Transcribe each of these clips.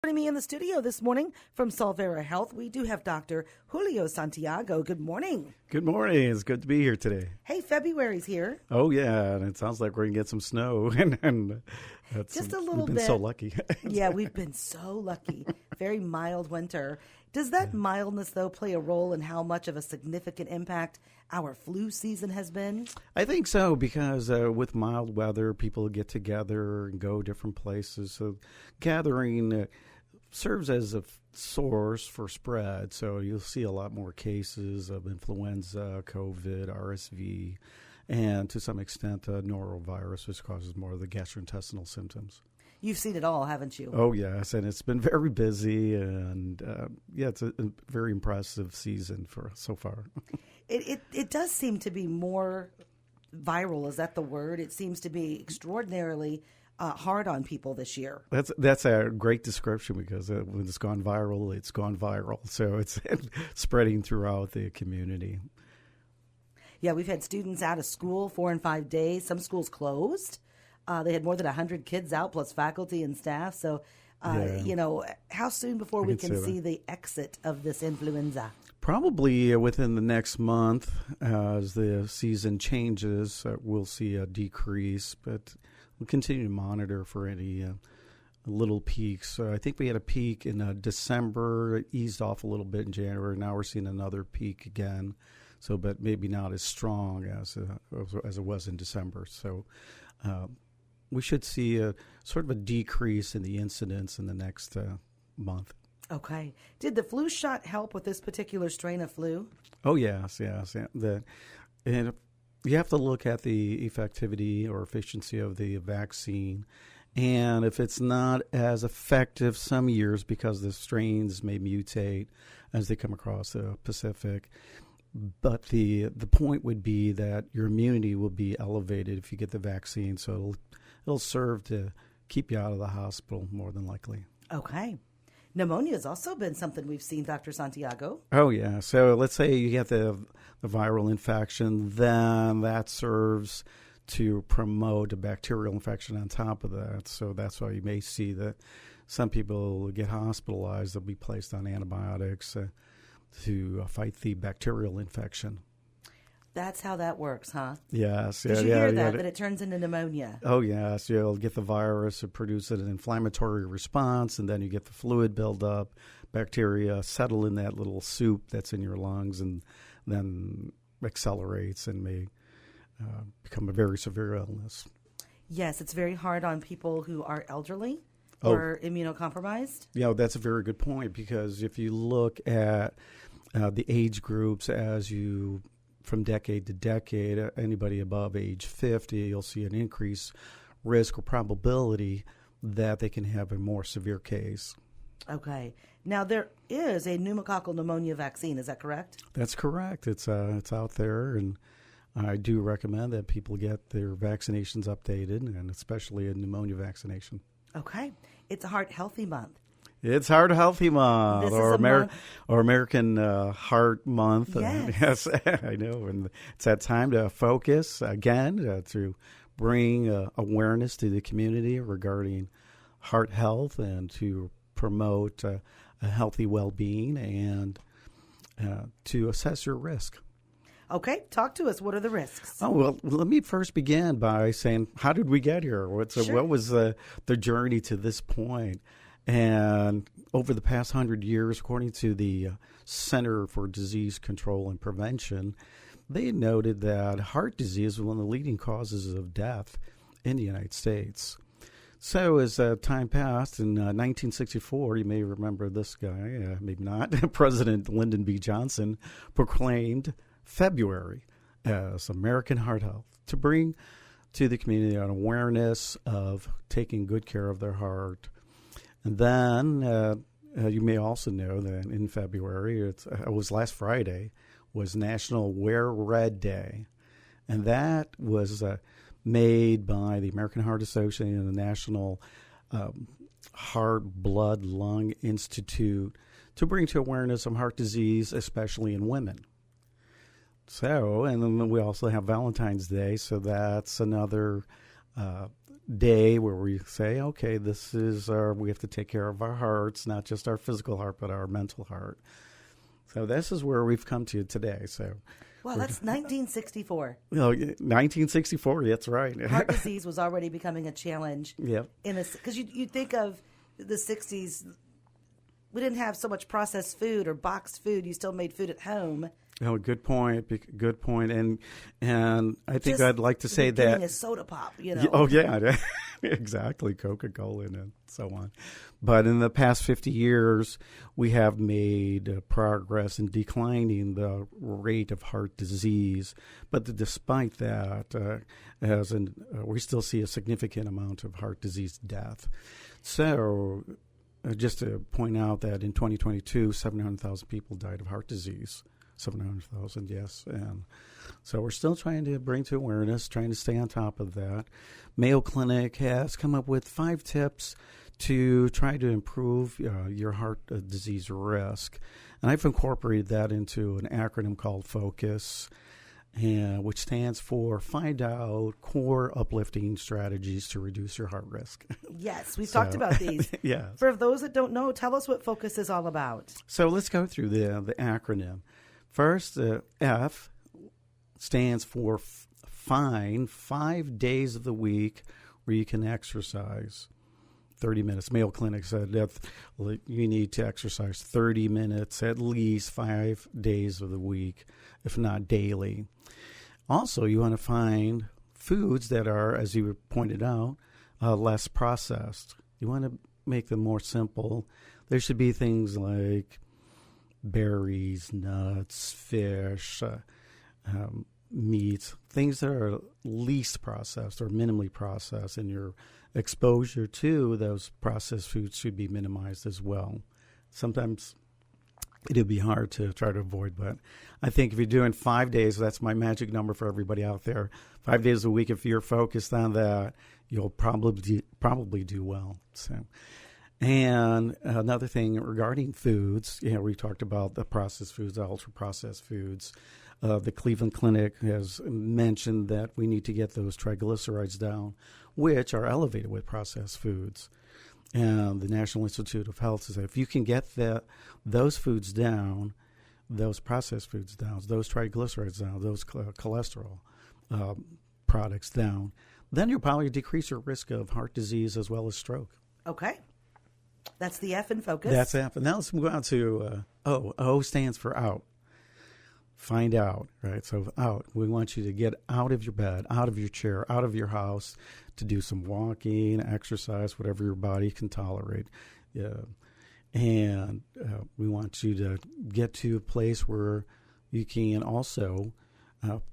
Joining me in the studio this morning from Solvera Health, we do have Dr. Julio Santiago. Good morning. Good morning. It's good to be here today. Hey, February's here. Oh, yeah, and it sounds like we're going to get some snow. and that's, Just a little we've been bit. so lucky. Yeah, we've been so lucky. Very mild winter. Does that mildness, though, play a role in how much of a significant impact our flu season has been? I think so, because with mild weather, people get together and go different places. So gathering serves as a source for spread. So you'll see a lot more cases of influenza, COVID, RSV, and to some extent norovirus, which causes more of the gastrointestinal symptoms. You've seen it all, haven't you? Oh, yes, and it's been very busy, and it's a very impressive season for so far. It does seem to be more viral. Is that the word? It seems to be extraordinarily hard on people this year. That's a great description, because when it's gone viral, it's gone viral. So it's spreading throughout the community. Yeah, we've had students out of school 4 and 5 days. Some schools closed. They had more than 100 kids out, plus faculty and staff. So, how soon before we can see the exit of this influenza? Probably within the next month, as the season changes, we'll see a decrease. But we'll continue to monitor for any little peaks. So I think we had a peak in December, it eased off a little bit in January. Now we're seeing another peak again. So, but maybe not as strong as it was in December. So, we should see a sort of a decrease in the incidence in the next month. Okay. Did the flu shot help with this particular strain of flu? Oh, yes. And you have to look at the effectivity or efficiency of the vaccine. And if it's not as effective some years, because the strains may mutate as they come across the Pacific, but the point would be that your immunity will be elevated if you get the vaccine. So it'll serve to keep you out of the hospital more than likely. Okay. Pneumonia has also been something we've seen, Dr. Santiago. Oh, yeah. So let's say you get the viral infection, then that serves to promote a bacterial infection on top of that. So that's why you may see that some people get hospitalized. They'll be placed on antibiotics to fight the bacterial infection. That's how that works, huh? Yes. Did you hear that it turns into pneumonia? Oh, yes. You'll get the virus, it produces an inflammatory response, and then you get the fluid buildup, bacteria settle in that little soup that's in your lungs, and then accelerates and may become a very severe illness. Yes, it's very hard on people who are elderly or immunocompromised. Yeah, that's a very good point, because if you look at the age groups from decade to decade, anybody above age 50, you'll see an increased risk or probability that they can have a more severe case. Okay. Now, there is a pneumococcal pneumonia vaccine. Is that correct? That's correct. It's out there, and I do recommend that people get their vaccinations updated, and especially a pneumonia vaccination. Okay. It's a Heart Healthy Month. It's Heart Healthy Month, or American Heart Month. Yes. Yes, I know. And it's that time to focus again to bring awareness to the community regarding heart health and to promote a healthy well-being and to assess your risk. Okay, talk to us. What are the risks? Oh, well, let me first begin by saying, how did we get here? What was the journey to this point? And over the past 100 years, according to the Center for Disease Control and Prevention, they noted that heart disease was one of the leading causes of death in the United States. So as time passed, in 1964, you may remember this guy, maybe not, President Lyndon B. Johnson proclaimed February as American Heart Health to bring to the community an awareness of taking good care of their heart. And then you may also know that in February, it was last Friday, was National Wear Red Day. And that was made by the American Heart Association and the National Heart, Blood, Lung Institute to bring to awareness of heart disease, especially in women. So, and then we also have Valentine's Day, so that's another day where we say, okay, this is we have to take care of our hearts, not just our physical heart, but our mental heart. So this is where we've come to today. So, wow, that's 1964. 1964. That's right. Heart disease was already becoming a challenge. Yeah. Because you think of the 60s, we didn't have so much processed food or boxed food. You still made food at home. Oh, good point. Good point. And I think I'd like to say that a soda pop, Oh yeah, exactly. Coca-Cola and so on. But in the past 50 years, we have made progress in declining the rate of heart disease. But despite that, we still see a significant amount of heart disease death. So, just to point out that in 2022, 700,000 people died of heart disease. 700,000, yes. And so we're still trying to bring to awareness, trying to stay on top of that. Mayo Clinic has come up with 5 tips to try to improve your heart disease risk. And I've incorporated that into an acronym called FOCUS, which stands for Find Out Core Uplifting Strategies to Reduce Your Heart Risk. Yes, we've talked about these. Yes. For those that don't know, tell us what FOCUS is all about. So let's go through the acronym. First, F stands for find 5 days of the week where you can exercise 30 minutes. Mayo Clinic said that you need to exercise 30 minutes at least 5 days of the week, if not daily. Also, you want to find foods that are, as you pointed out, less processed. You want to make them more simple. There should be things like berries, nuts, fish, meats, things that are least processed or minimally processed, and your exposure to those processed foods should be minimized as well. Sometimes it'll be hard to try to avoid, but I think if you're doing 5 days, that's my magic number for everybody out there. 5 days a week, if you're focused on that, you'll probably do well. So. And another thing regarding foods, we talked about the processed foods, the ultra-processed foods. The Cleveland Clinic has mentioned that we need to get those triglycerides down, which are elevated with processed foods. And the National Institute of Health says that if you can get those foods down, those processed foods down, those triglycerides down, those cholesterol products down, then you'll probably decrease your risk of heart disease as well as stroke. Okay. That's the F in FOCUS. That's F. And now let's move on to O. O stands for out. Find out, right? So out. We want you to get out of your bed, out of your chair, out of your house to do some walking, exercise, whatever your body can tolerate. And we want you to get to a place where you can also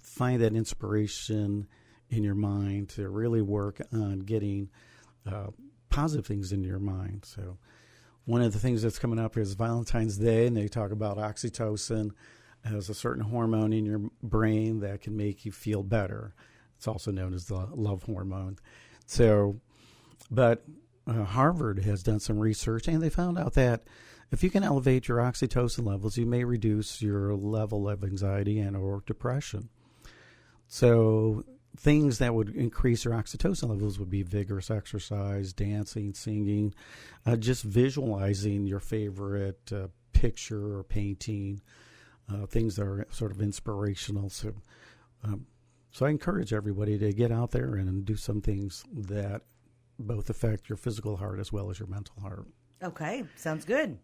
find that inspiration in your mind to really work on getting positive things in your mind. So one of the things that's coming up is Valentine's Day, and they talk about oxytocin as a certain hormone in your brain that can make you feel better. It's also known as the love hormone. So, but Harvard has done some research, and they found out that if you can elevate your oxytocin levels, you may reduce your level of anxiety and or depression. So things that would increase your oxytocin levels would be vigorous exercise, dancing, singing, just visualizing your favorite picture or painting, things that are sort of inspirational. So I encourage everybody to get out there and do some things that both affect your physical heart as well as your mental heart. Okay, sounds good.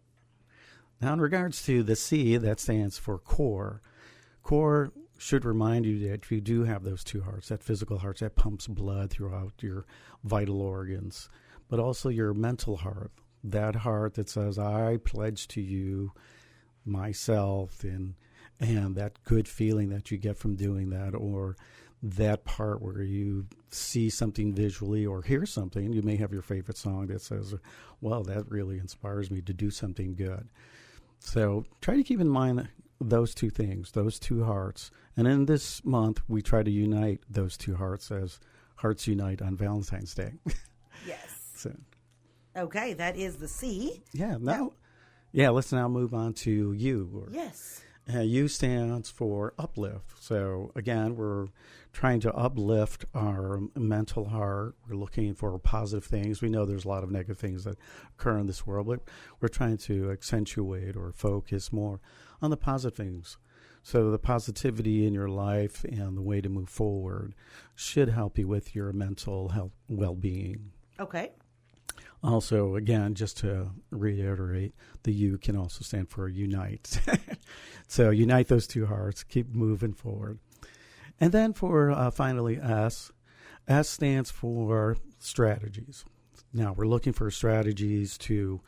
Now, in regards to the C, that stands for core. Core should remind you that you do have those two hearts, that physical heart that pumps blood throughout your vital organs, but also your mental heart, that heart that says, I pledge to you myself, and that good feeling that you get from doing that, or that part where you see something visually or hear something. You may have your favorite song that says, well, that really inspires me to do something good. So try to keep in mind those two things, those two hearts. And in this month, we try to unite those two hearts as hearts unite on Valentine's Day. Yes. So. Okay, that is the C. Yeah. Let's now move on to U. Yes. U stands for uplift. So again, we're trying to uplift our mental heart. We're looking for positive things. We know there's a lot of negative things that occur in this world, but we're trying to accentuate or focus more on the positive things. So the positivity in your life and the way to move forward should help you with your mental health well-being. Okay. Also, again, just to reiterate, the U can also stand for unite. So unite those two hearts, keep moving forward. And then for finally S stands for strategies. Now, we're looking for strategies to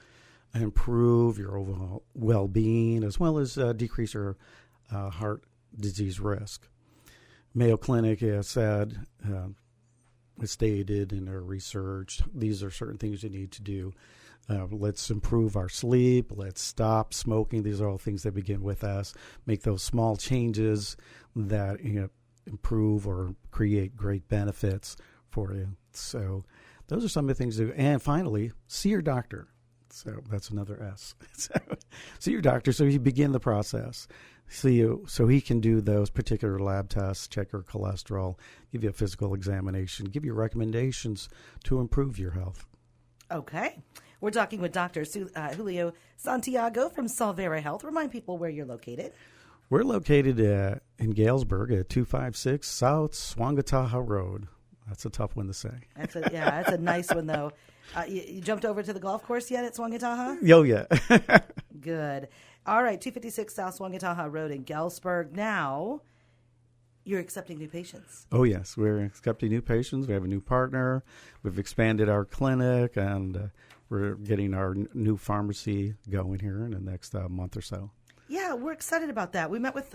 improve your overall well-being as well as decrease your heart disease risk. Mayo Clinic has said, stated in their research, these are certain things you need to do. Let's improve our sleep. Let's stop smoking. These are all things that begin with S. Make those small changes that improve or create great benefits for you. So those are some of the things to do. And finally, see your doctor. So that's another S. So see your doctor so you begin the process. So he can do those particular lab tests, check your cholesterol, give you a physical examination, give you recommendations to improve your health. Okay. We're talking with Dr. Julio Santiago from Solvera Health. Remind people where you're located. We're located in Galesburg at 256 South Swangataha Road. That's a tough one to say. That's a nice one, though. You jumped over to the golf course yet at Swangataha? Oh, yeah. Good. All right, 256 South Swangataha Road in Galesburg. Now, you're accepting new patients. Oh, yes. We're accepting new patients. We have a new partner. We've expanded our clinic, and we're getting our new pharmacy going here in the next month or so. Yeah, we're excited about that. We met with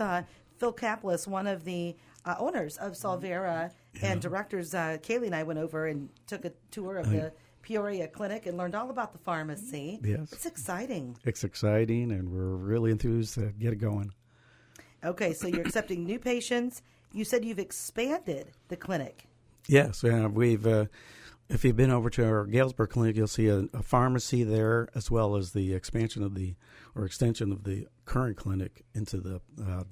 Phil Kaplis, one of the owners of Solvera, and directors. Kaylee and I went over and took a tour of the Peoria Clinic and learned all about the pharmacy. Yes. It's exciting. It's exciting, and we're really enthused to get it going. Okay, so you're accepting new patients. You said you've expanded the clinic. Yes, we've. If you've been over to our Galesburg clinic, you'll see a pharmacy there, as well as the extension of the current clinic into the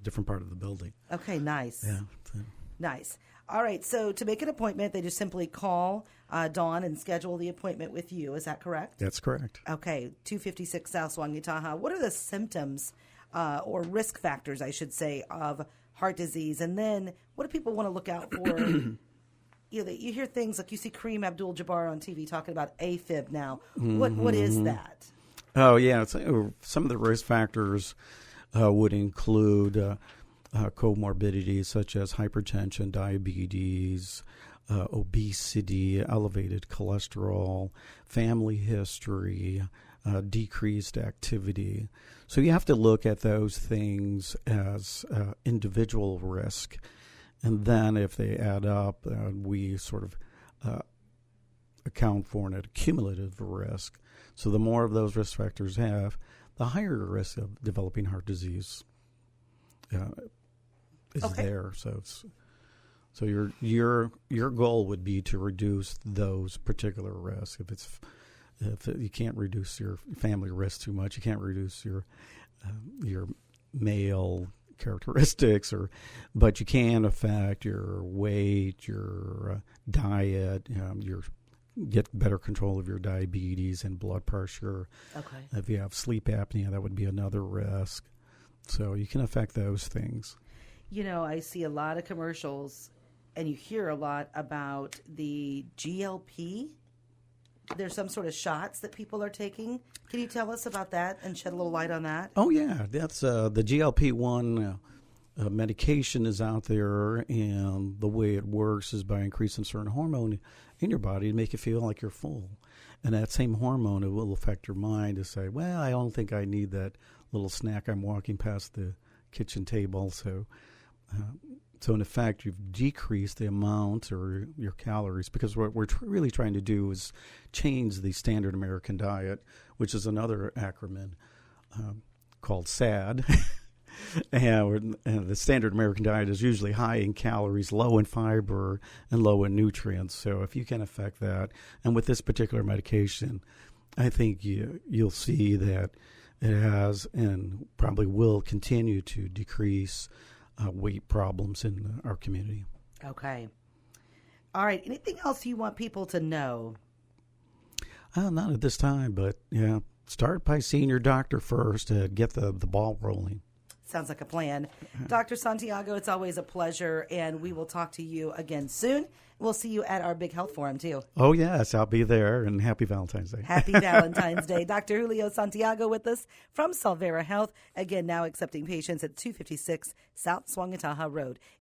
different part of the building. Okay, nice. Yeah. Nice. All right, so to make an appointment, they just simply call Dawn and schedule the appointment with you. Is that correct? That's correct. Okay, 256 South Swangataha. What are the symptoms or risk factors, I should say, of heart disease? And then what do people want to look out for? You hear things like you see Kareem Abdul-Jabbar on TV talking about AFib now. What is that? Oh, yeah. Some of the risk factors would include comorbidities such as hypertension, diabetes, obesity, elevated cholesterol, family history, decreased activity. So you have to look at those things as individual risk. And then if they add up, we sort of account for an cumulative risk. So the more of those risk factors have, the higher risk of developing heart disease is there. So your goal would be to reduce those particular risks. If you can't reduce your family risk too much, you can't reduce your male characteristics, but you can affect your weight, your diet, get better control of your diabetes and blood pressure. Okay. If you have sleep apnea, that would be another risk. So you can affect those things. I see a lot of commercials, and you hear a lot about the GLP. There's some sort of shots that people are taking. Can you tell us about that and shed a little light on that? Oh, yeah. That's the GLP-1 medication is out there, and the way it works is by increasing certain hormone in your body to make you feel like you're full. And that same hormone, it will affect your mind to say, well, I don't think I need that little snack. I'm walking past the kitchen table. So in effect, you've decreased the amount or your calories, because what we're really trying to do is change the standard American diet, which is another acronym called SAD. And the standard American diet is usually high in calories, low in fiber, and low in nutrients. So if you can affect that, and with this particular medication, I think you'll see that it has and probably will continue to decrease weight problems in our community. Okay. All right. Anything else you want people to know? Not at this time, but yeah, start by seeing your doctor first to get the ball rolling. Sounds like a plan. Dr. Santiago, it's always a pleasure, and we will talk to you again soon. We'll see you at our big health forum, too. Oh, yes, I'll be there, and happy Valentine's Day. Happy Valentine's Day. Dr. Julio Santiago with us from Solvera Health, again, now accepting patients at 256 South Swangataha Road.